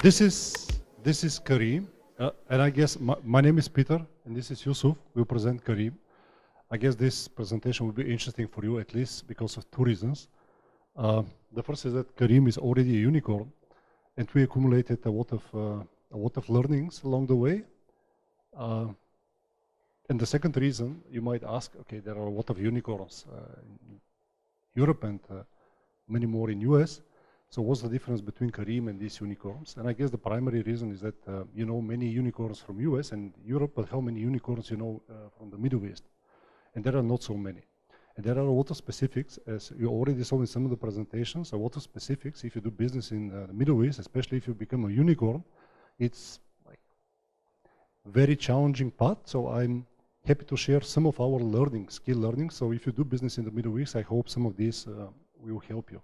This is Careem, and I guess my name is Peter, and this is Yusuf. We present Careem. I guess this presentation will be interesting for you, at least because of two reasons. The first is that Careem is already a unicorn, and we accumulated a lot of learnings along the way. And the second reason, you might ask, okay, there are a lot of unicorns in Europe and many more in US. So what's the difference between Careem and these unicorns? And I guess the primary reason is that you know many unicorns from US and Europe, but how many unicorns you know from the Middle East? And there are not so many. And there are a lot of specifics, as you already saw in some of the presentations, a lot of specifics. If you do business in the Middle East, especially if you become a unicorn, it's like very challenging path. So I'm happy to share some of our skill learning. So if you do business in the Middle East, I hope some of these will help you.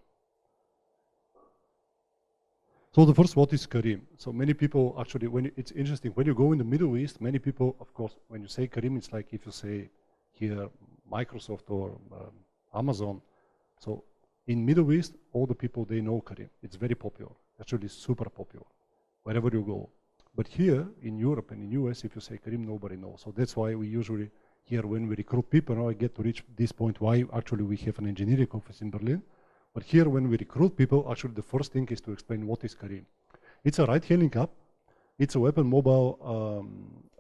So the first, what is Careem? So many people actually, it's interesting, when you go in the Middle East, many people, of course, when you say Careem, it's like if you say here Microsoft or Amazon. So in Middle East, all the people, they know Careem. It's very popular, actually super popular, wherever you go. But here in Europe and in US, if you say Careem, nobody knows. So that's why we usually, here when we recruit people, now I get to reach this point why actually we have an engineering office in Berlin. But here, when we recruit people, actually the first thing is to explain what is Careem. It's a ride-hailing app. It's a web and mobile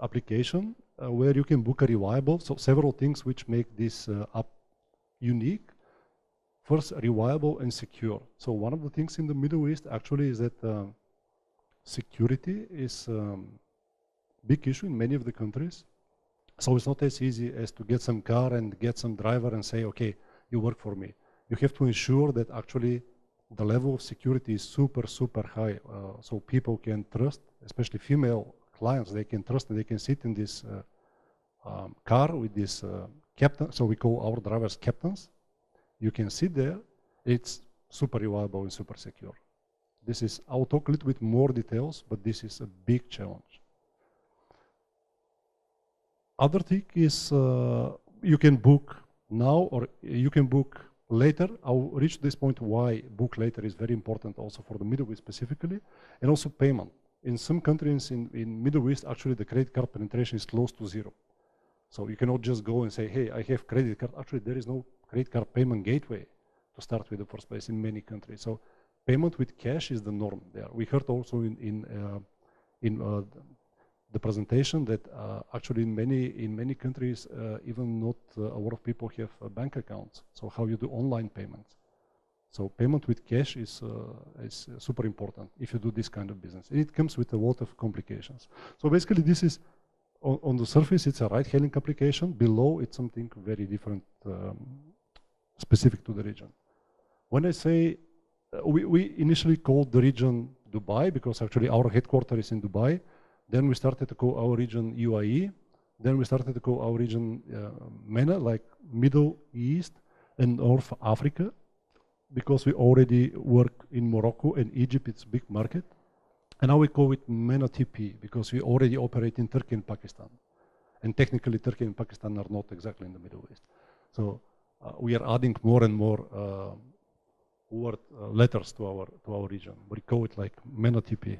application where you can book a reliable. So several things which make this app unique. First, reliable and secure. So one of the things in the Middle East actually is that security is a big issue in many of the countries. So it's not as easy as to get some car and get some driver and say, okay, you work for me. You have to ensure that actually the level of security is super, super high. So people can trust, especially female clients, they can trust and they can sit in this car with this captain. So we call our drivers captains. You can sit there. It's super reliable and super secure. This is, I'll talk a little bit more details, but this is a big challenge. Other thing is you can book now or you can book later. I'll reach this point why book later is very important also for the Middle East specifically, and also payment. In some countries in Middle East, actually the credit card penetration is close to zero. So you cannot just go and say, hey, I have credit card. Actually, there is no credit card payment gateway to start with the first place in many countries. So payment with cash is the norm there. We heard also in the presentation that actually in many countries, even not a lot of people have bank accounts. So how you do online payments. So payment with cash is super important if you do this kind of business. And it comes with a lot of complications. So basically this is, on the surface, it's a ride-hailing application. Below, it's something very different, specific to the region. When I say, we initially called the region Dubai because actually our headquarters is in Dubai. Then we started to call our region UAE. Then we started to call our region MENA, like Middle East and North Africa, because we already work in Morocco and Egypt, it's a big market. And now we call it MENA TP because we already operate in Turkey and Pakistan. And technically Turkey and Pakistan are not exactly in the Middle East. So we are adding more and more word letters to our region. We call it like MENA TP.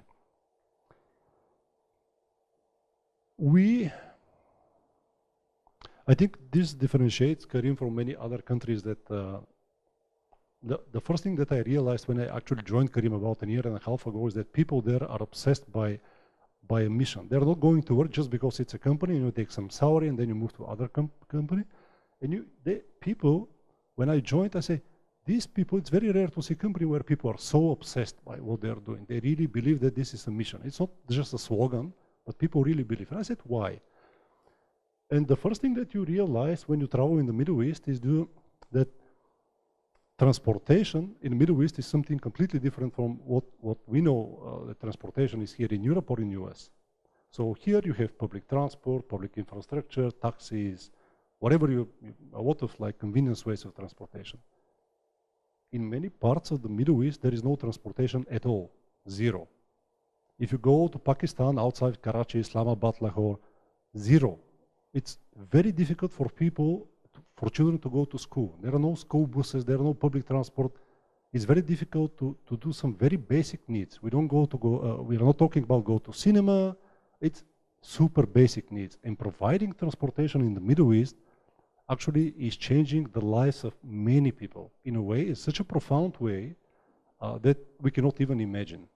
I think this differentiates Careem from many other countries that the first thing that I realized when I actually joined Careem about a year and a half ago is that people there are obsessed by a mission. They're not going to work just because it's a company, you take some salary and then you move to other company. And people, when I joined, I say, these people, it's very rare to see a company where people are so obsessed by what they're doing. They really believe that this is a mission. It's not just a slogan, but people really believe. And I said, why? And the first thing that you realize when you travel in the Middle East is that transportation in the Middle East is something completely different from what we know that transportation is here in Europe or in US. So here you have public transport, public infrastructure, taxis, whatever a lot of like convenience ways of transportation. In many parts of the Middle East, there is no transportation at all, zero. If you go to Pakistan, outside Karachi, Islamabad, Lahore, zero. It's very difficult for children to go to school. There are no school buses, there are no public transport. it's very difficult to do some very basic needs. We don't we are not talking about go to cinema. It's super basic needs. And providing transportation in the Middle East actually is changing the lives of many people in a way, in such a profound way that we cannot even imagine.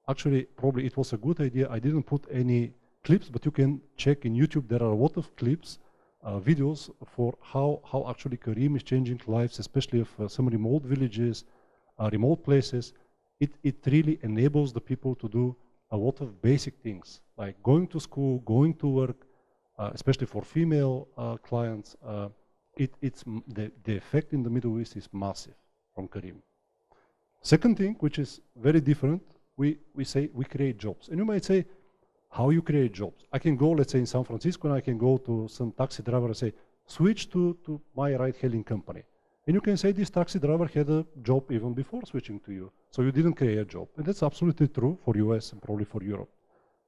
Actually, probably it was a good idea. I didn't put any clips, but you can check in YouTube. There are a lot of clips, videos for how actually Careem is changing lives, especially of some remote villages, remote places. It really enables the people to do a lot of basic things, like going to school, going to work, especially for female clients. The effect in the Middle East is massive from Careem. Second thing, which is very different, we say we create jobs. And you might say, how you create jobs? I can go, let's say in San Francisco, and I can go to some taxi driver and say, switch to my ride-hailing company. And you can say this taxi driver had a job even before switching to you. So you didn't create a job. And that's absolutely true for US and probably for Europe.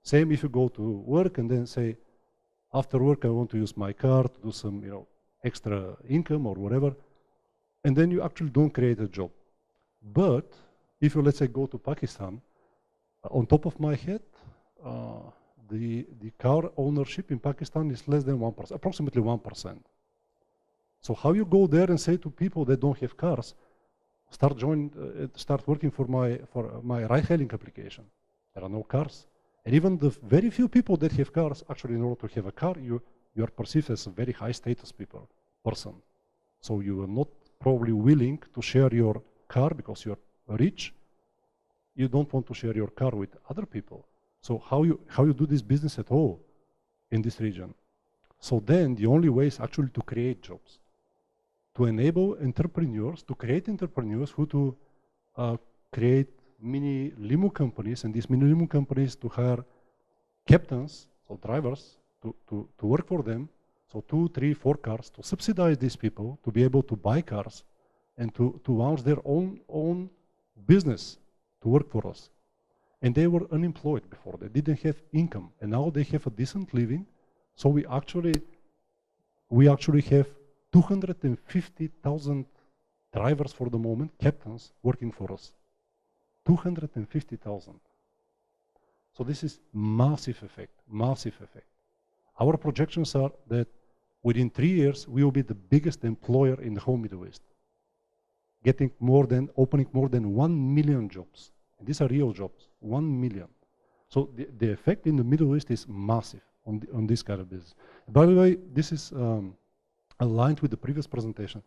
Same if you go to work and then say, after work I want to use my car to do some extra income or whatever. And then you actually don't create a job. But if you, let's say, go to Pakistan, on top of my head, the car ownership in Pakistan is less than 1%, approximately 1%. So how you go there and say to people that don't have cars, start working for my ride-hailing application? There are no cars. And even the very few people that have cars, actually in order to have a car, you are perceived as a very high status person. So you are not probably willing to share your car because you're rich. You don't want to share your car with other people. So how you do this business at all in this region? So then the only way is actually to create jobs, to enable entrepreneurs, to create entrepreneurs who to create mini limo companies, and these mini limo companies to hire captains, so drivers, to work for them. So 2, 3, 4 cars, to subsidize these people, to be able to buy cars and to launch their own business to work for us. And they were unemployed before. They didn't have income. And now they have a decent living. So we actually have 250,000 drivers for the moment, captains, working for us. 250,000. So this is massive effect, massive effect. Our projections are that within 3 years, we will be the biggest employer in the whole Middle East, opening more than 1 million jobs. And these are real jobs, 1 million. So the effect in the Middle East is massive on this kind of business. By the way, this is aligned with the previous presentation.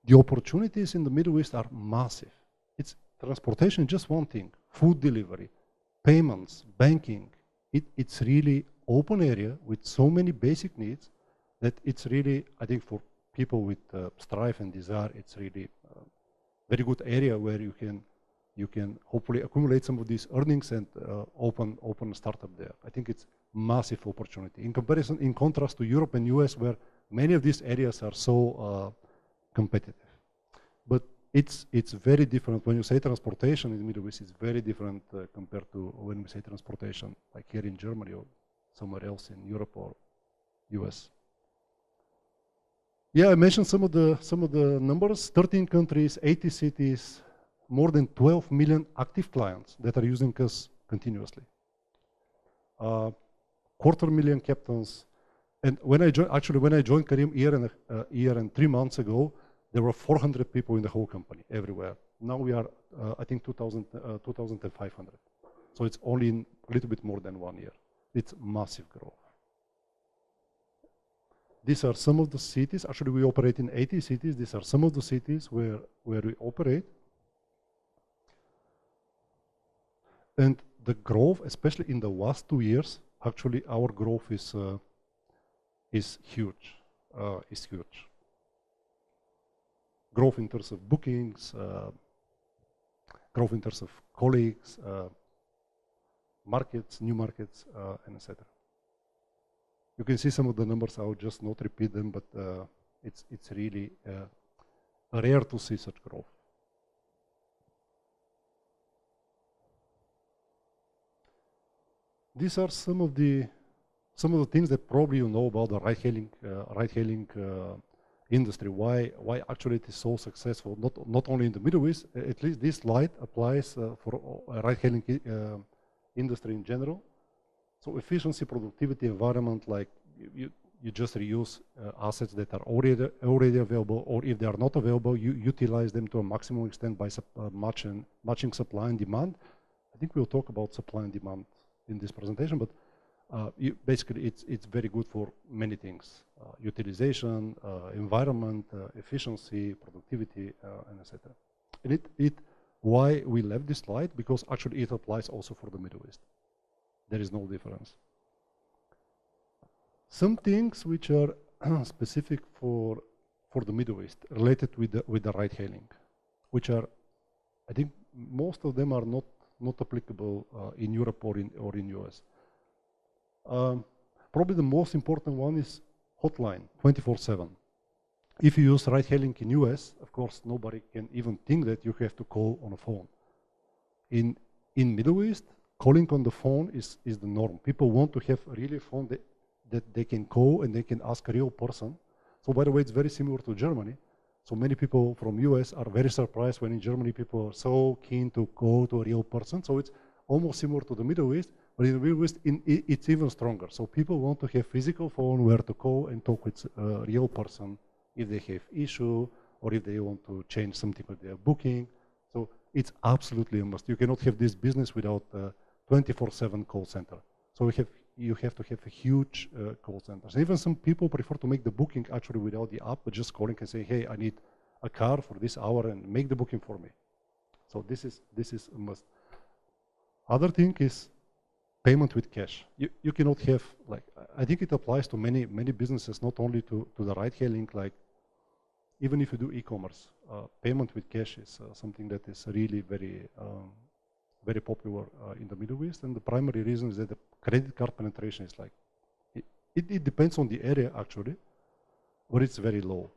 The opportunities in the Middle East are massive. It's transportation, just one thing, food delivery, payments, banking. It's really open area with so many basic needs that it's really, I think, for people with strive and desire, it's really a very good area where you can hopefully accumulate some of these earnings and open a startup there. I think it's massive opportunity. In contrast to Europe and US, where many of these areas are so competitive. But it's very different. When you say transportation in the Middle East, it's very different compared to when we say transportation, like here in Germany or somewhere else in Europe or US. Yeah, I mentioned some of the numbers. 13 countries, 80 cities, more than 12 million active clients that are using us continuously. 250,000 captains. And when I joined Careem a year and 3 months ago, there were 400 people in the whole company, everywhere. Now we are, I think, 2,500. So it's only in a little bit more than 1 year. It's massive growth. These are some of the cities. Actually, we operate in 80 cities. These are some of the cities where we operate. And the growth, especially in the last 2 years, actually our growth is huge. Growth in terms of bookings, growth in terms of colleagues, markets, new markets, and etc. You can see some of the numbers. I will just not repeat them, but it's really rare to see such growth. These are some of the things that probably you know about the ride-hailing industry, why actually it is so successful, not only in the Middle East, at least this slide applies for ride-hailing industry in general. So efficiency, productivity, environment, like you just reuse assets that are already available, or if they are not available, you utilize them to a maximum extent by matching supply and demand. I think we'll talk about supply and demand in this presentation, but basically it's very good for many things: utilization, environment, efficiency, productivity, and etc. And why we left this slide, because actually it applies also for the Middle East. There is no difference. Some things which are specific for the Middle East related with the ride-hailing, which are, I think most of them are not applicable in Europe or in US. Probably the most important one is hotline, 24/7. If you use ride-hailing in US, of course, nobody can even think that you have to call on a phone. In Middle East, calling on the phone is the norm. People want to have really a phone that they can call and they can ask a real person. So by the way, it's very similar to Germany. So many people from US are very surprised when in Germany people are so keen to go to a real person. So it's almost similar to the Middle East, but in the Middle East, it's even stronger. So people want to have physical phone where to call and talk with a real person if they have issue or if they want to change something with their booking. So it's absolutely a must. You cannot have this business without a 24/7 call center. So you have to have a huge call center. And even some people prefer to make the booking actually without the app, but just calling and say, hey, I need a car for this hour and make the booking for me. So this is a must. Other thing is payment with cash. You cannot have, like, I think it applies to many businesses, not only to the ride-hailing, like even if you do e-commerce, payment with cash is something that is really very popular in the Middle East, and the primary reason is that the credit card penetration is like, it depends on the area actually, but it's very low.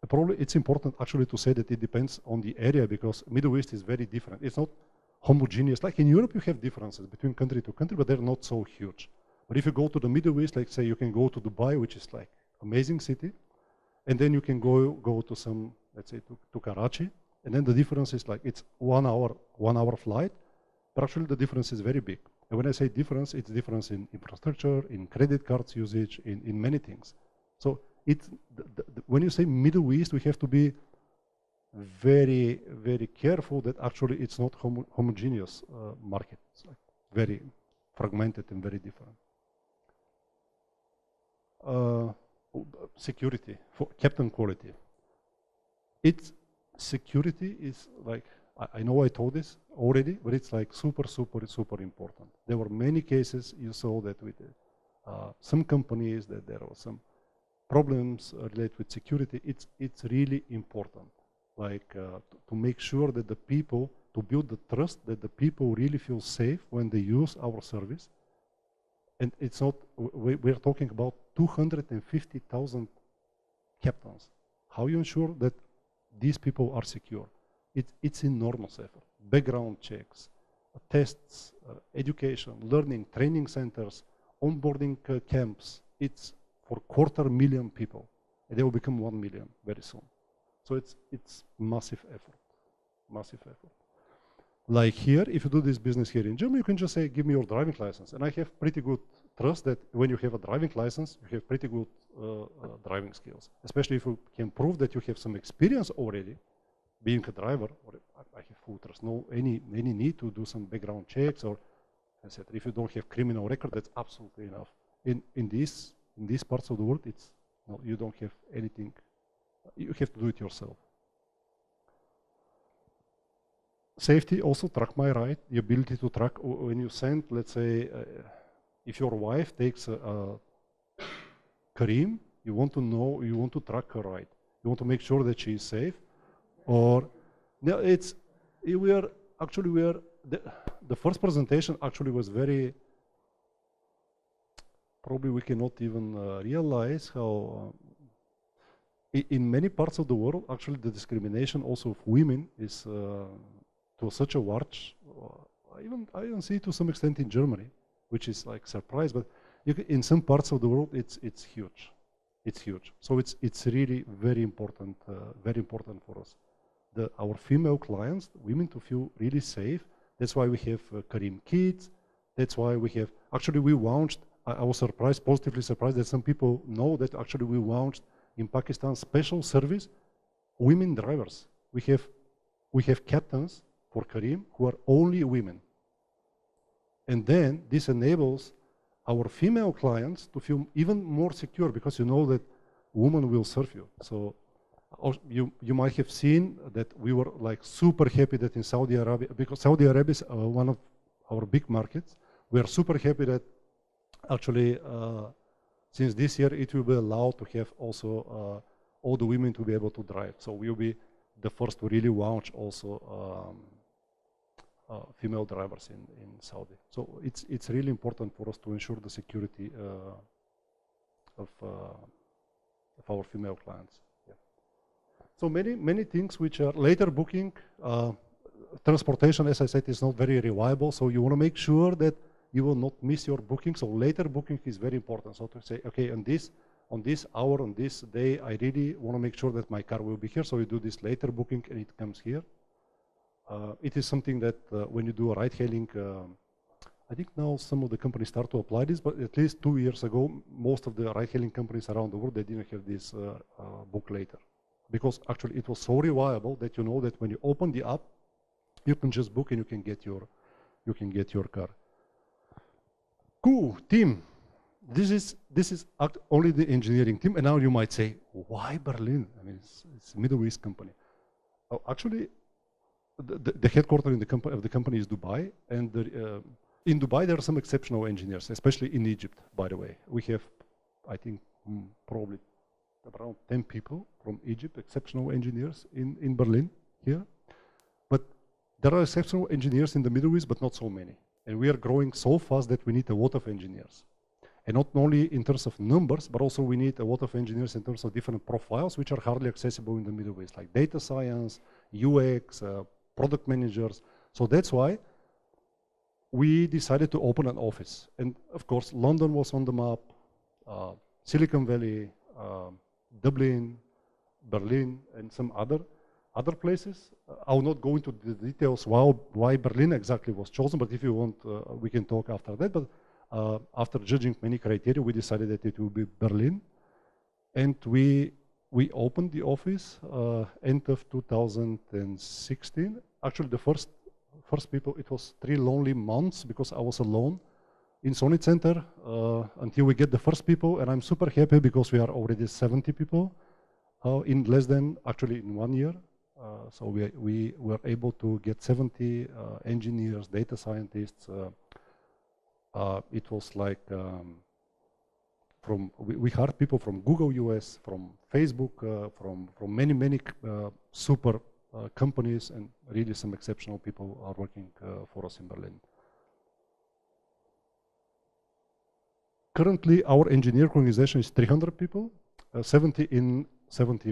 Probably it's important actually to say that it depends on the area, because Middle East is very different. It's not homogeneous. Like in Europe, you have differences between country to country, but they're not so huge. But if you go to the Middle East, like say you can go to Dubai, which is like amazing city, and then you can go to some, let's say to Karachi, and then the difference is like it's 1 hour flight, but actually the difference is very big. And when I say difference, it's difference in infrastructure, in credit cards usage, in many things. So it's when you say Middle East, we have to be very, very careful that actually it's not homogeneous market. It's like very fragmented and very different. Security, for captain quality. Security is like, I know I told this already, but it's like super important. There were many cases you saw that with some companies that there were some problems related with security. It's really important, like to make sure that the people, to build the trust that the people really feel safe when they use our service. And it's not, we're talking about 250,000 captains. How you ensure that these people are secure? It's enormous effort. Background checks, tests, education, learning, training centers, onboarding camps. It's for 250,000 people. And they will become 1 million very soon. So it's massive effort, massive effort. Like here, if you do this business here in Germany, you can just say, give me your driving license. And I have pretty good trust that when you have a driving license, you have pretty good driving skills. Especially if you can prove that you have some experience already being a driver, or I have full trust. No any need to do some background checks or etc. If you don't have criminal record, that's absolutely enough. In these parts of the world, no, you don't have anything. You have to do it yourself. Safety, also track my ride, the ability to track when you send, let's say, if your wife takes a Careem, you want to know, you want to track her ride. You want to make sure that she is safe. Or, no, the first presentation actually was very, probably we cannot even realize how, in many parts of the world, actually the discrimination also of women is to such a large, I even see it to some extent in Germany, which is like surprise, but in some parts of the world it's huge. It's huge. So it's really very important for us. Our female clients, women, to feel really safe. That's why we have Careem Kids. That's why we have, actually we launched, I was surprised, positively surprised that some people know that actually we launched in Pakistan special service, women drivers. We have captains for Careem who are only women. And then this enables our female clients to feel even more secure because you know that women will serve you. So you might have seen that we were like super happy that in Saudi Arabia, because Saudi Arabia is one of our big markets, we are super happy that actually since this year it will be allowed to have also all the women to be able to drive. So we'll be the first to really launch also female drivers in Saudi. So it's really important for us to ensure the security of our female clients. Yeah. So many things which are later booking. Transportation, as I said, is not very reliable. So you want to make sure that you will not miss your booking. So later booking is very important. So to say, okay, on this hour, on this day, I really want to make sure that my car will be here. So you do this later booking and it comes here. It is something that when you do a ride-hailing, I think now some of the companies start to apply this, but at least 2 years ago, most of the ride-hailing companies around the world, they didn't have this book later. Because actually it was so reliable that you know that when you open the app, you can just book and you can get your car. Cool, team. This is only the engineering team, and now you might say, why Berlin? I mean, it's a Middle East company. Actually, the headquarters of the company is Dubai, and in Dubai there are some exceptional engineers, especially in Egypt. By the way, we have, I think, probably around 10 people from Egypt, exceptional engineers in Berlin here. But there are exceptional engineers in the Middle East, but not so many. And we are growing so fast that we need a lot of engineers. And not only in terms of numbers, but also we need a lot of engineers in terms of different profiles, which are hardly accessible in the Middle East, like data science, UX, product managers. So that's why we decided to open an office. And of course, London was on the map, Silicon Valley, Dublin, Berlin, and some other places. I will not go into the details why Berlin exactly was chosen, but if you want, we can talk after that. But after judging many criteria, we decided that it will be Berlin. And we opened the office end of 2016. Actually, the first people, it was 3 lonely months because I was alone in Sony Center until we get the first people. And I'm super happy because we are already 70 people in less than, actually in 1 year. So we were able to get 70 engineers, data scientists. It was like we hired people from Google US, from Facebook, from many super companies, and really some exceptional people are working for us in Berlin. Currently, our engineering organization is 300 people, 70 in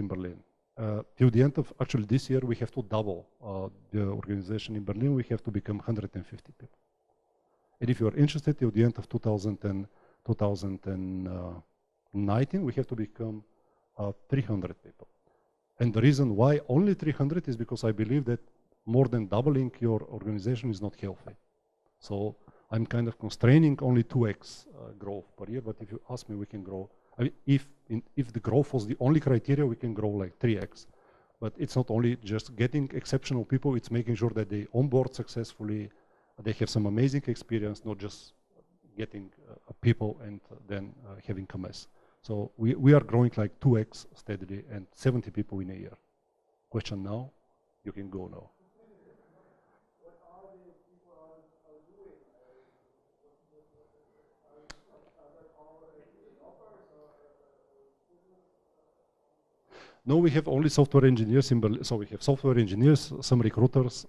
Berlin. Till the end of actually this year, we have to double the organization in Berlin. We have to become 150 people. And if you are interested, till the end of 2019, we have to become 300 people. And the reason why only 300 is because I believe that more than doubling your organization is not healthy. So I'm kind of constraining only 2x growth per year, but if you ask me, we can grow. I mean, if the growth was the only criteria, we can grow like 3x. But it's not only just getting exceptional people, it's making sure that they onboard successfully, they have some amazing experience, not just getting people and then having a mess. So we are growing like 2x steadily and 70 people in a year. Question now? You can go now. What are the people are doing? Are they all developers or business? No, we have only software engineers in Berlin. So we have software engineers, some recruiters,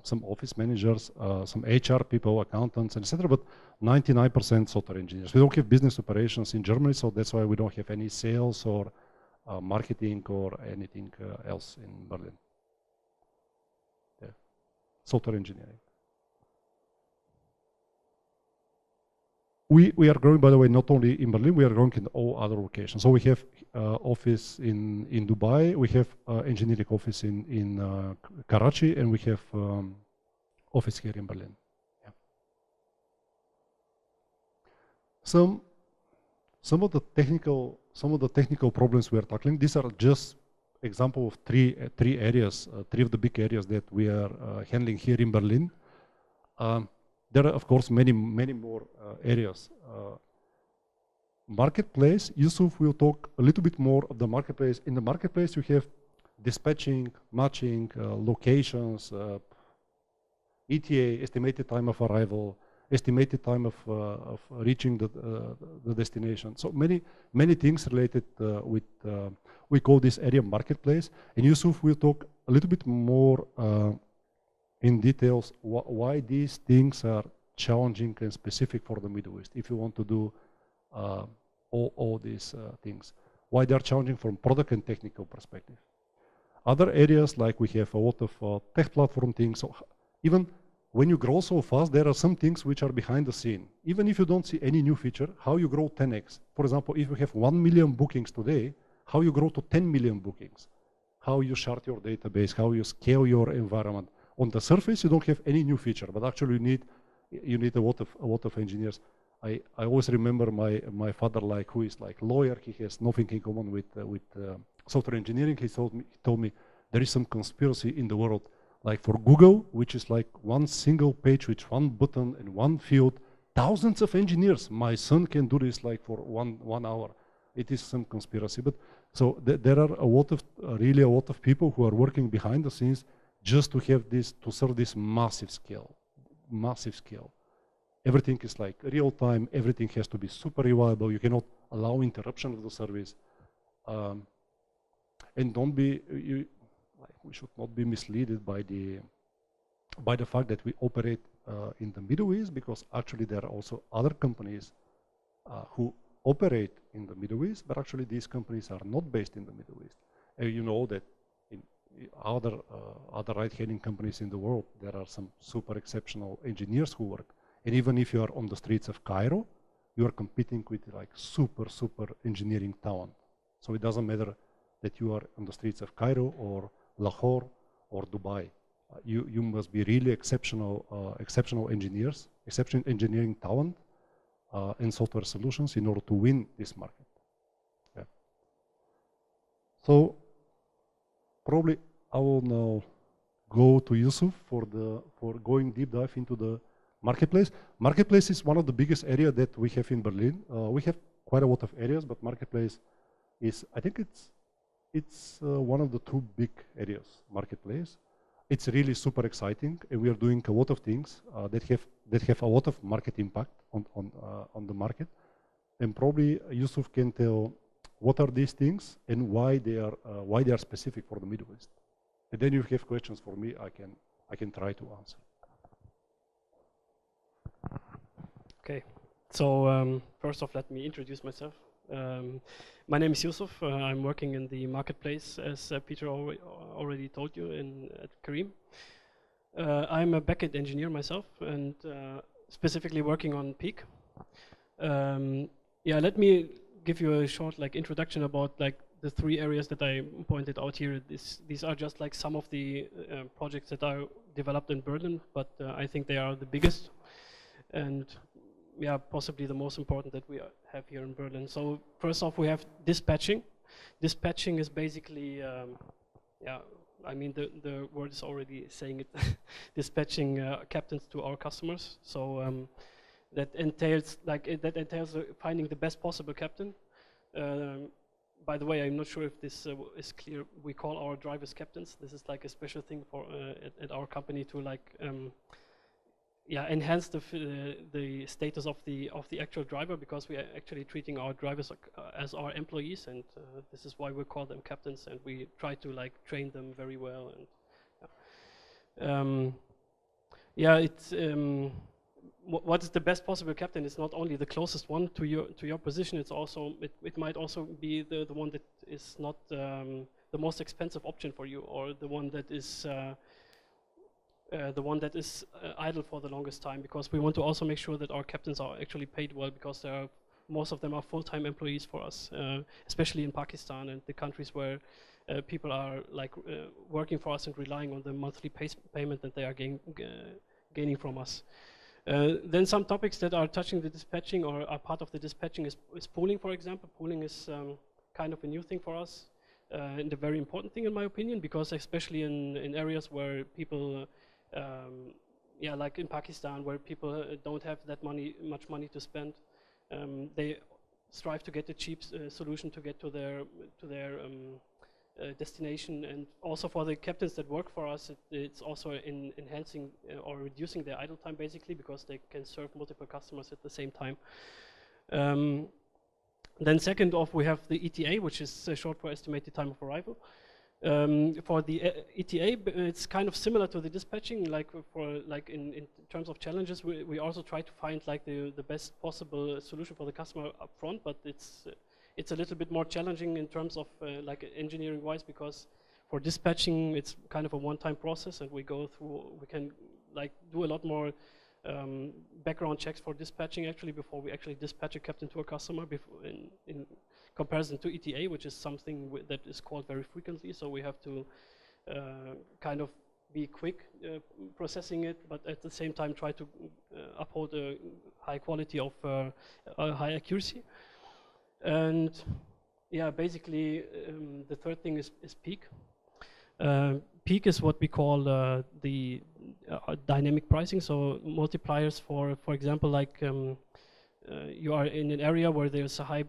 some office managers, some HR people, accountants, etc. But 99% software engineers. We don't have business operations in Germany, so that's why we don't have any sales or marketing or anything else in Berlin. Yeah. Software engineering. we are growing, by the way, not only in Berlin, we are growing in all other locations. So we have office in Dubai, we have engineering office in Karachi, and we have office here in Berlin. Yeah. Some of the technical problems we are tackling. These are just example of three areas, three of the big areas that we are handling here in Berlin. There are, of course, many more areas. Marketplace, Yusuf will talk a little bit more of the marketplace. In the marketplace, you have dispatching, matching, locations, ETA, estimated time of arrival, estimated time of reaching the destination. So many things related with, we call this area marketplace. And Yusuf will talk a little bit more in details why these things are challenging and specific for the Middle East. If you want to do all these things, why they are challenging from product and technical perspective. Other areas, like we have a lot of tech platform things. So even when you grow so fast, there are some things which are behind the scene. Even if you don't see any new feature, how you grow 10x. For example, if you have 1 million bookings today, how you grow to 10 million bookings. How you shard your database, how you scale your environment. On the surface, you don't have any new feature, but actually you need a lot of engineers. I always remember my father, who is lawyer. He has nothing in common with software engineering. He told me there is some conspiracy in the world, like for Google, which is like one single page with one button and one field, thousands of engineers. My son can do this like for one hour. It is some conspiracy, but so there are really a lot of people who are working behind the scenes just to have this, to serve this massive scale. Everything is like real time. Everything has to be super reliable. You cannot allow interruption of the service. And we should not be misled by the fact that we operate in the Middle East, because actually there are also other companies who operate in the Middle East, but actually these companies are not based in the Middle East. You know that in other ride-hailing companies in the world, there are some super exceptional engineers who work. And even if you are on the streets of Cairo, you are competing with like super engineering talent. So it doesn't matter that you are on the streets of Cairo or Lahore or Dubai. You must be really exceptional engineers, exceptional engineering talent and software solutions in order to win this market. Yeah. So probably I will now go to Yusuf for going deep dive into the marketplace. Marketplace is one of the biggest areas that we have in Berlin. We have quite a lot of areas, but marketplace is, I think it's one of the two big areas, marketplace. It's really super exciting, and we are doing a lot of things that have a lot of market impact on the market. And probably Yusuf can tell what are these things and why they are specific for the Middle East. And then if you have questions for me, I can try to answer. Okay, so first off, let me introduce myself. My name is Yusuf. I'm working in the marketplace, as Peter already told you, at Careem. I'm a backend engineer myself, and specifically working on Peak. Yeah, let me give you a short introduction about the three areas that I pointed out here. These are just some of the projects that are developed in Berlin, but I think they are the biggest and yeah, possibly the most important that we have here in Berlin. So first off, we have dispatching. Dispatching is basically, yeah, I mean the word is already saying it, dispatching captains to our customers. So that entails finding the best possible captain. By the way, I'm not sure if this is clear. We call our drivers captains. This is a special thing for at our company to yeah, enhance the status of the actual driver, because we are actually treating our drivers as our employees, and this is why we call them captains, and we try to train them very well. And yeah, it's what is the best possible captain is not only the closest one to your position. It's also it might also be the one that is not the most expensive option for you, or the one that is the one that is idle for the longest time, because we want to also make sure that our captains are actually paid well, because most of them are full-time employees for us, especially in Pakistan and the countries where people are like working for us and relying on the monthly payment that they are gaining from us. Then some topics that are touching the dispatching or are part of the dispatching is pooling, for example. Pooling is kind of a new thing for us and a very important thing in my opinion, because especially in areas where people, yeah, like in Pakistan, where people don't have that much money to spend, they strive to get a cheap solution to get to their destination. And also for the captains that work for us, it's also enhancing or reducing their idle time, basically, because they can serve multiple customers at the same time. Then second off, we have the ETA, which is short for estimated time of arrival. For the ETA, it's kind of similar to the dispatching. Like in terms of challenges, we also try to find like the best possible solution for the customer up front, but it's a little bit more challenging in terms of like engineering wise, because for dispatching it's kind of a one-time process, and we can like do a lot more background checks for dispatching actually before we actually dispatch a captain to a customer, in comparison to ETA, which is something that is called very frequently. So we have to kind of be quick processing it, but at the same time try to uphold a high quality of high accuracy. And yeah, basically the third thing is peak. Peak is what we call the dynamic pricing. So multipliers for example, like you are in an area where there's a high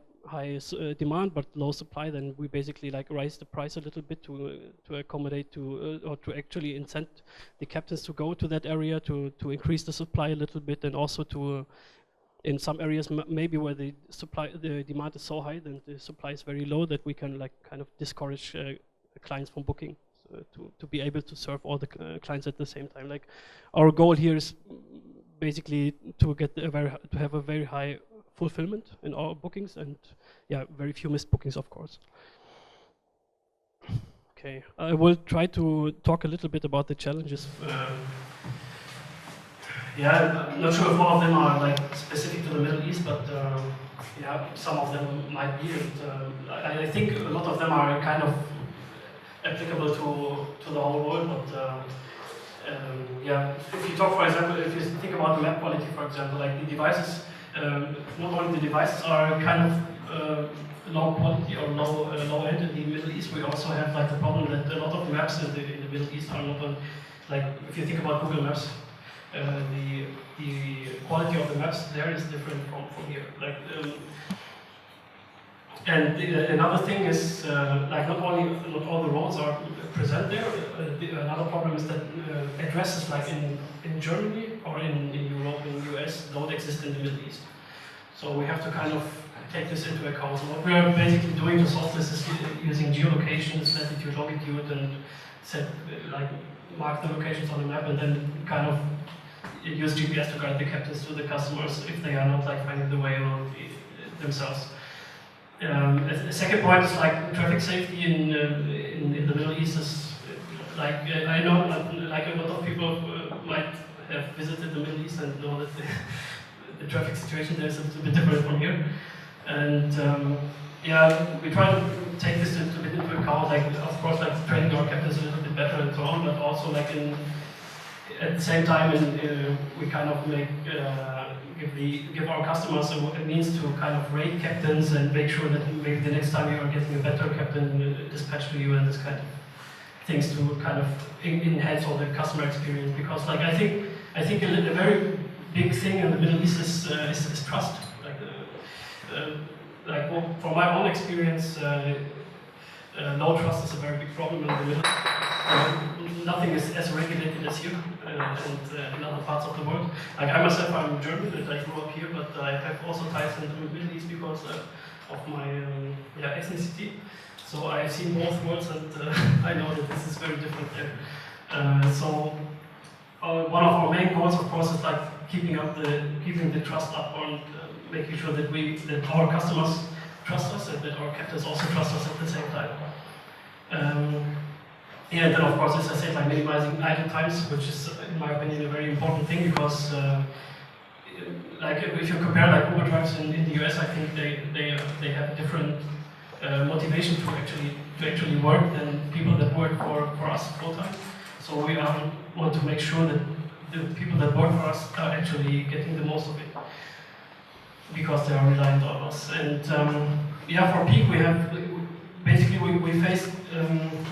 demand but low supply, then we basically like raise the price a little bit to accommodate to or to actually incent the captains to go to that area to increase the supply a little bit, and also to in some areas maybe where the demand is so high, then the supply is very low, that we can like kind of discourage clients from booking, so to be able to serve all the clients at the same time. Like our goal here is basically to get to have a very high fulfillment in our bookings, and yeah, very few missed bookings, of course. Okay, I will try to talk a little bit about the challenges. Yeah, I'm not sure if all of them are like specific to the Middle East, but yeah, some of them might be. And I think a lot of them are kind of applicable to the whole world. But yeah, if you talk, for example, if you think about the map quality, for example, like the devices, not only the devices are kind of low quality or low end in the Middle East, we also have like the problem that a lot of maps in the Middle East are not on, like if you think about Google Maps. The quality of the maps there is different from here. Like, and another thing is like not all the roads are present there. Another problem is that addresses like in Germany or in Europe, in the US, don't exist in the Middle East. So we have to kind of take this into account. So what we are basically doing to solve this is using geolocations, latitude, longitude, and set like mark the locations on the map, and then kind of use GPS to guide the captains to the customers if they are not like finding the way around themselves. A second point is like traffic safety in the Middle East is like I know like a lot of people might have visited the Middle East and know that the traffic situation there is a little bit different from here. And yeah, we try to take this into account, like of course like training our captains a little bit better and so on, but also like at the same time we kind of make give our customers a means to kind of rate captains and make sure that maybe the next time you are getting a better captain dispatched to you, and this kind of things to kind of enhance all the customer experience. Because like I think a very big thing in the Middle East is trust. Like well, from my own experience, low trust is a very big problem in the Middle East. Nothing is as regulated as here and in other parts of the world. Like I myself, I'm German and I grew up here, but I have also ties in the Middle East because of my ethnicity. So I've seen both worlds, and I know that this is very different there. So one of our main goals, of course, is like keeping the trust up and making sure that our customers trust us and that our captains also trust us at the same time. Yeah, and then of course, as I said, like minimizing idle times, which is, in my opinion, a very important thing because, like, if you compare like Uber drivers in the US, I think they have a different motivation to actually work than people that work for us full time. So we want to make sure that the people that work for us are actually getting the most of it because they are reliant on us. And yeah, for peak we have basically we face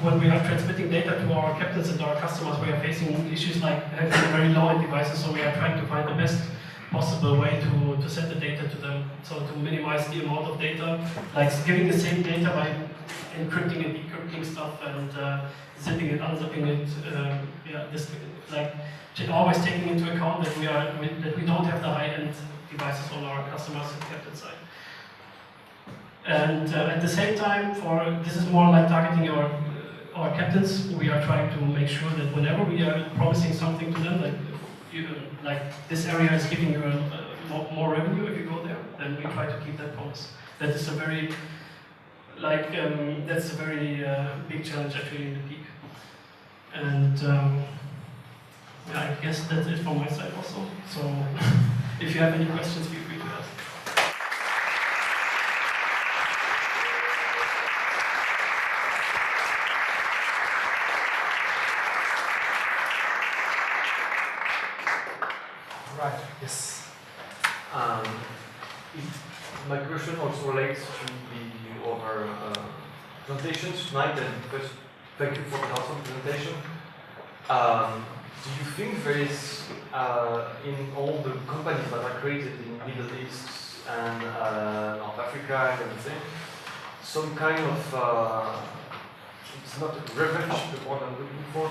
when we are transmitting data to our captains and our customers, we are facing issues like having very low-end devices. So we are trying to find the best possible way to send the data to them. So to minimize the amount of data, like giving the same data by encrypting and decrypting stuff and zipping it, unzipping it. Yeah, this like always taking into account that we don't have the high-end devices on our customers and captain side. And at the same time, this is more like targeting our captains. We are trying to make sure that whenever we are promising something to them, like this area is giving you more revenue if you go there, then we try to keep that promise. That is a very that's a very big challenge actually in the peak. And yeah, I guess that's it from my side also. So if you have any questions, feel free to ask. Right, yes. My question also relates to the other presentations tonight, and first, thank you for the awesome presentation. Do you think there is, in all the companies that are created in Middle East and North Africa, I can say, some kind of, it's not revenge, the word I'm looking for.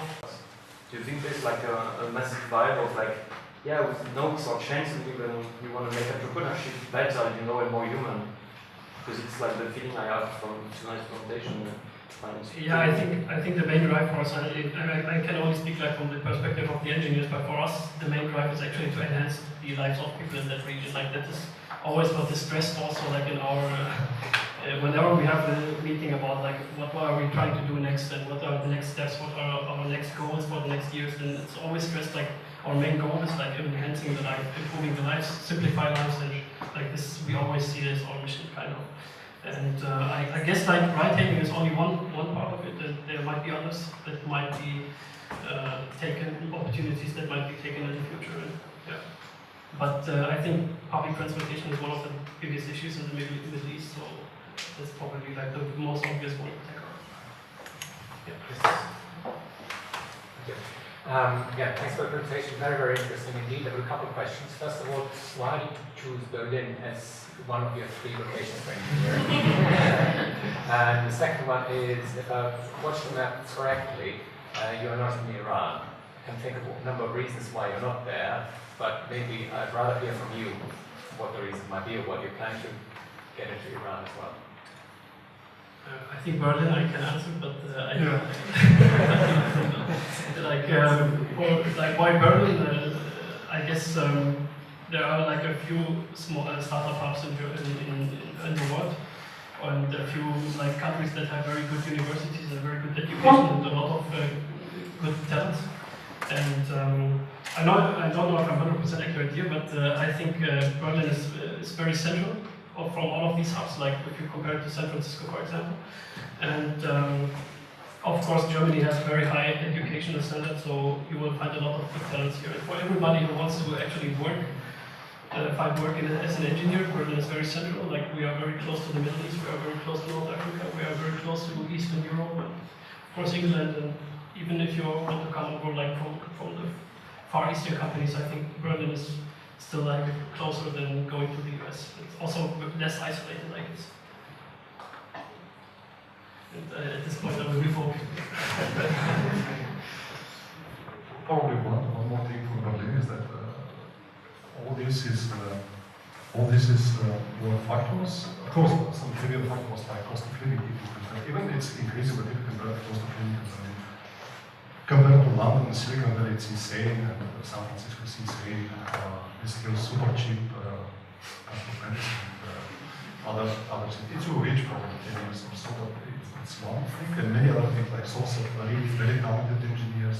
Do you think there's like a massive vibe of like, yeah, with notes or chances, we want to make entrepreneurship better, and more human? Because it's like the feeling I have from tonight's presentation. Yeah, I think the main drive for us, I can only speak like from the perspective of the engineers, but for us, the main drive is actually to enhance the lives of people in that region. Like that is always what is stressed also like in our, whenever we have the meeting about like what are we trying to do next and what are the next steps, what are our next goals for the next years, then it's always stressed like our main goal is like enhancing the life, improving the lives, simplify lives, and like this we always see it as our mission kind of. And I guess like ride-hailing is only one part of it, and there might be others that might be taken, opportunities that might be taken in the future. And, yeah. But I think public transportation is one of the biggest issues in the Middle East, so that's probably like the most obvious one to tackle. Yeah. Yeah, thanks for the presentation. Very, very interesting indeed. I have a couple of questions. First of all, why did you choose Berlin as one of your 3 locations for engineering? And the second one is, if I've watched the map correctly, you are not in Iran. I can think of a number of reasons why you're not there, but maybe I'd rather hear from you what the reason might be or what you plan to get into Iran as well. I think Berlin I can answer, but I don't like why Berlin? I guess there are like a few small startup hubs in the world, and a few like countries that have very good universities and very good education and a lot of good talent. And I don't know if I'm 100% accurate here, but I think Berlin is very central from all of these hubs, like if you compare it to San Francisco, for example. And of course, Germany has very high educational standards, so you will find a lot of good talents here. And for everybody who wants to actually work, find work as an engineer, Berlin is very central. Like we are very close to the Middle East, we are very close to North Africa, we are very close to Eastern Europe, and of course England. And even if you want to come over like from the Far Eastern companies, I think Berlin is still like closer than going to the US. It's also less isolated, I guess. And at this point, I will move on. Probably one more thing from Berlin is that all this is factors. Of course, some trivial factors like cost of living. Even it's increasing, but if you compare the cost of living in Berlin compared to London and Silicon Valley, it's insane, and San Francisco is insane. Basically, super cheap others. It's a huge problem. So it's one thing, and many other things like source of really very talented engineers.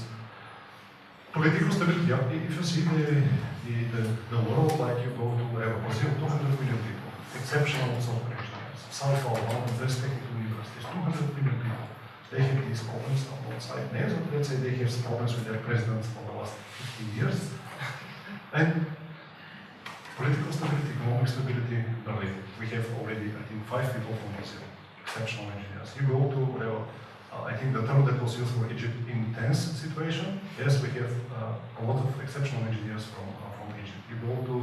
Political stability. Yeah, if you see the world, like you go to Brazil, 200 million people, exceptional software engineers. South Africa, one of the best technical universities, 200 million people. They have these problems on both sides. Let's say they have problems with their presidents for the last 15 years. And political stability, economic stability, Berlin. We have already, I think, 5 people from Brazil, exceptional engineers. You go to, I think the term that was used for Egypt, intense situation. Yes, we have a lot of exceptional engineers from Egypt. You go to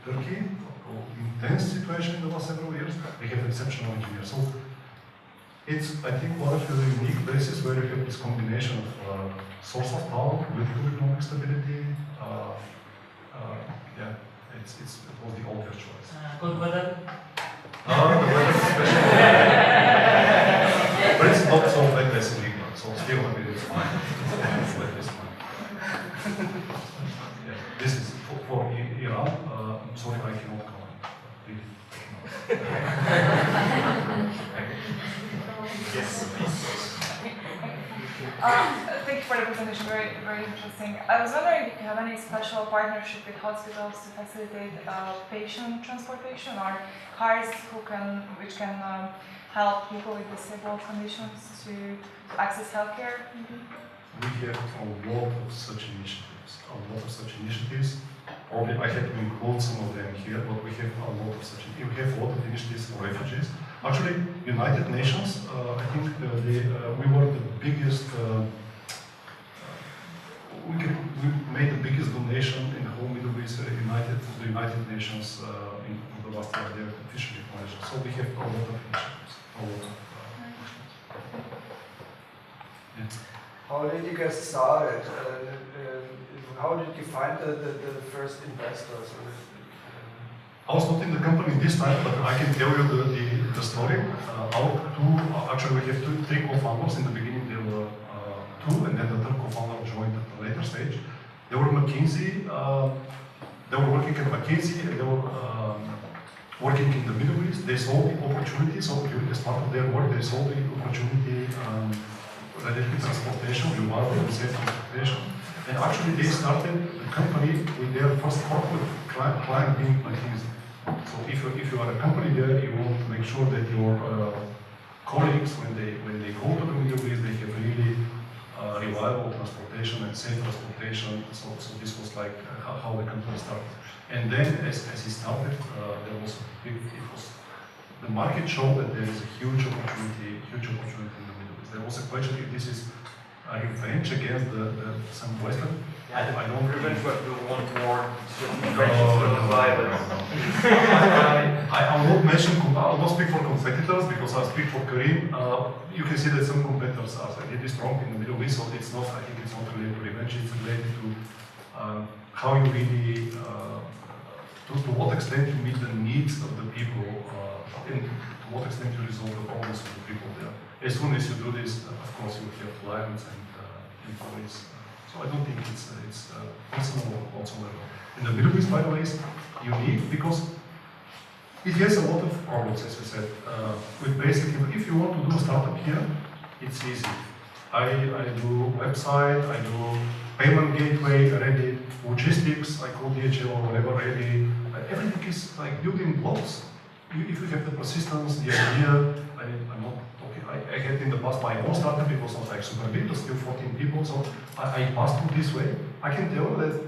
Turkey, intense situation in the last several years, we have exceptional engineers. So it's, I think, one of the unique places where you have this combination of source of power, political economic stability. Yeah, it was the obvious choice. Good weather. The weather especially. But it's not so bad as in England, so still I mean it's fine. It's like this one. Yeah, this is for Iran. I'm sorry, I cannot comment. Really. Yes, please. Thank you for the presentation, very, very interesting. I was wondering if you have any special partnership with hospitals to facilitate patient transportation or cars which can help people with disable conditions to access healthcare? We have a lot of such initiatives. Probably I had to include some of them here, but we have a lot of such. We have a lot of initiatives for refugees. Actually, United Nations, I think we were the biggest, we made the biggest donation in the whole Middle East, the United Nations in the last year, they are officially acknowledged. So we have a lot of initiatives. Yeah. How did you get started? How did you find the first investors? I was not in the company this time, but I can tell you the story. Actually, we have three co-founders. In the beginning, there were 2, and then the third co-founder joined at a later stage. They were McKinsey. They were working at McKinsey, and they were working in the Middle East. They saw the opportunity. So, as part of their work, they saw the opportunity related to transportation, reliable and safe transportation. And actually, they started the company with their first corporate client being McKinsey. So if you are a company there, you want to make sure that your colleagues, when they go to the Middle East, they have really reliable transportation and safe transportation. So this was like how the company started. And then as it started, there was the market showed that there is a huge opportunity in the Middle East. There was a question if this is revenge against some Western. I don't revenge, but we want more. I will not speak for competitors because I speak for Careem. You can see that some competitors are really strong in the Middle East, so it's not. I think it's not related to revenge. It's related to how you really, to what extent you meet the needs of the people, and to what extent you resolve the problems of the people there. As soon as you do this, of course, you have clients and employees. So I don't think it's personal whatsoever. In the Middle East, by the way, is unique because it has a lot of problems, as we said. With basically, if you want to do a startup here, it's easy. I do website, I do payment gateway ready, logistics, I call DHL or whatever ready. Everything is like building blocks. If you have the persistence, the idea, I'm not okay. I had in the past my own startup, it was not like super big, but still 14 people, so I passed through this way. I can tell you that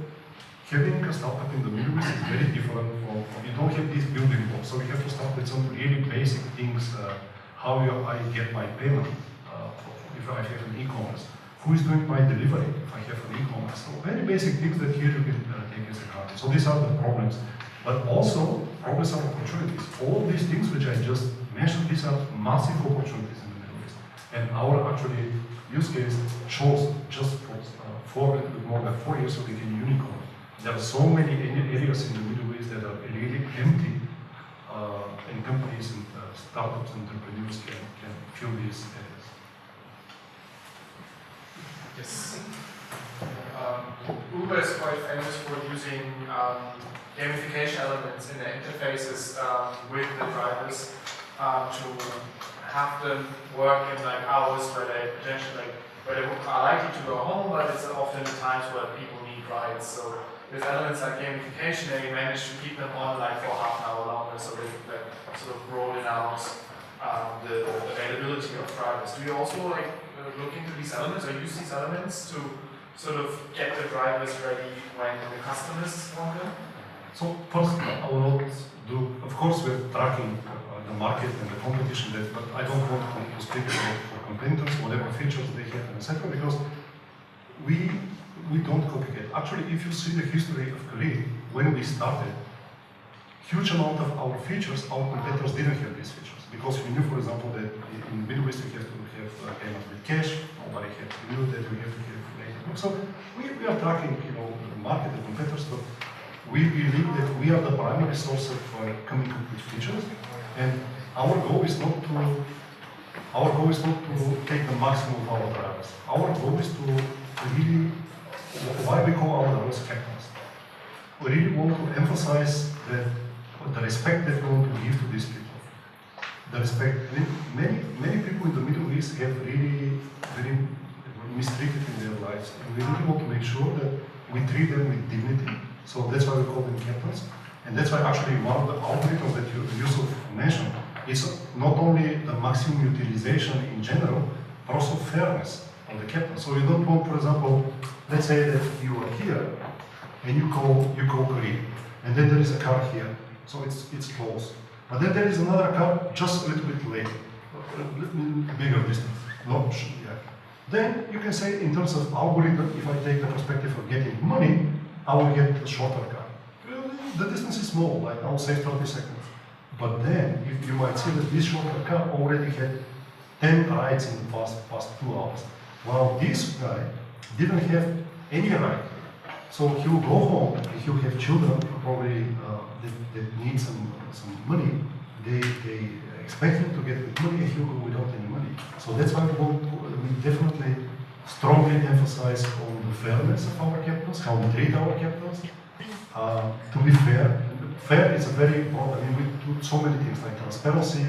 having a startup in the Middle East is very different from, you don't have these building blocks, so you have to start with some really basic things, how I get my payment, if I have an e-commerce, who is doing my delivery if I have an e-commerce, so very basic things that here you can take as a granted. So these are the problems, but also problems are opportunities. All these things which I just mentioned, these are massive opportunities in the Middle East. And our actually use case shows just for more than 4 years of became unicorn. There are so many areas in the Middle East that are really empty, and companies and startups and entrepreneurs can fill these areas. Yes. Uber is quite famous for using gamification elements in the interfaces with the drivers to have them work in like hours where they potentially where they are likely to go home, but it's often the times where people need rides. So with elements like gamification, they manage to keep them on like for half an hour longer, so they like, sort of broaden out the availability of drivers. Do you also like look into these elements or use these elements to sort of get the drivers ready when the customers want them? So first, I will not do. Of course, we're tracking the market and the competition, but I don't want to speak about for competitors, whatever features they have, etc. Because we don't copycat. Actually, if you see the history of Careem, when we started, huge amount of our features, our competitors didn't have these features. Because we knew, for example, that in the Middle East you have to have payments with cash, nobody knew that we have to have payment. So we are tracking, the market, the competitors, but we believe that we are the primary source of coming up with features, and our goal is not to take the maximum of our drivers. Our goal is to really, why we call our drivers captains. We really want to emphasize that the respect that we want to give to these people. The respect. Many people in the Middle East have really very mistreated in their lives, and we really want to make sure that we treat them with dignity. So that's why we call them captains, and that's why actually one of the algorithms that Yusuf mentioned is not only the maximum utilization in general, but also fairness of the captain. So you don't want, for example, let's say that you are here and you call Careem, and then there is a car here, so it's close. But then there is another car just a little bit later, bigger distance. No, yeah. Then you can say, in terms of algorithm, if I take the perspective of getting money, I will get a shorter car. The distance is small, like I will save 30 seconds. But then you might see that this shorter car already had 10 rides in the past 2 hours. While this guy didn't have any ride. So he will go home, if you have children probably that need some money, they expect him to get with money and he'll go without any money. So that's why we definitely strongly emphasize on the fairness of our captains, how we treat our captains, to be fair. Fair is a very important, I mean, we do so many things like transparency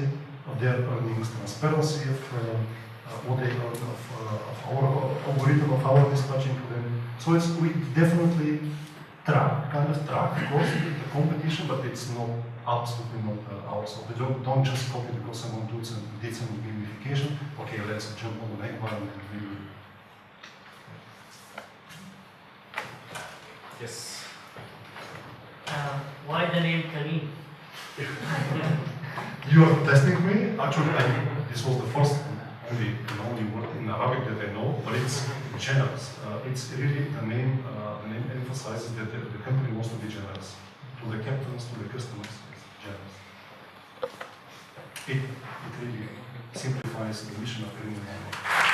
of their earnings, transparency of what they earn, of our algorithm, of our dispatching to them. So we definitely track, of course, the competition, but it's not absolutely not ours. So we don't just copy because someone did some gamification. Okay, let's jump on the bandwagon and review. Yes. Why the name Careem? You are testing me? Actually, this was the first and only word in Arabic that I know, but it's generous. It's really the name emphasizes that the company wants to be generous to the captains, to the customers. It's generous. It really simplifies the mission of Careem.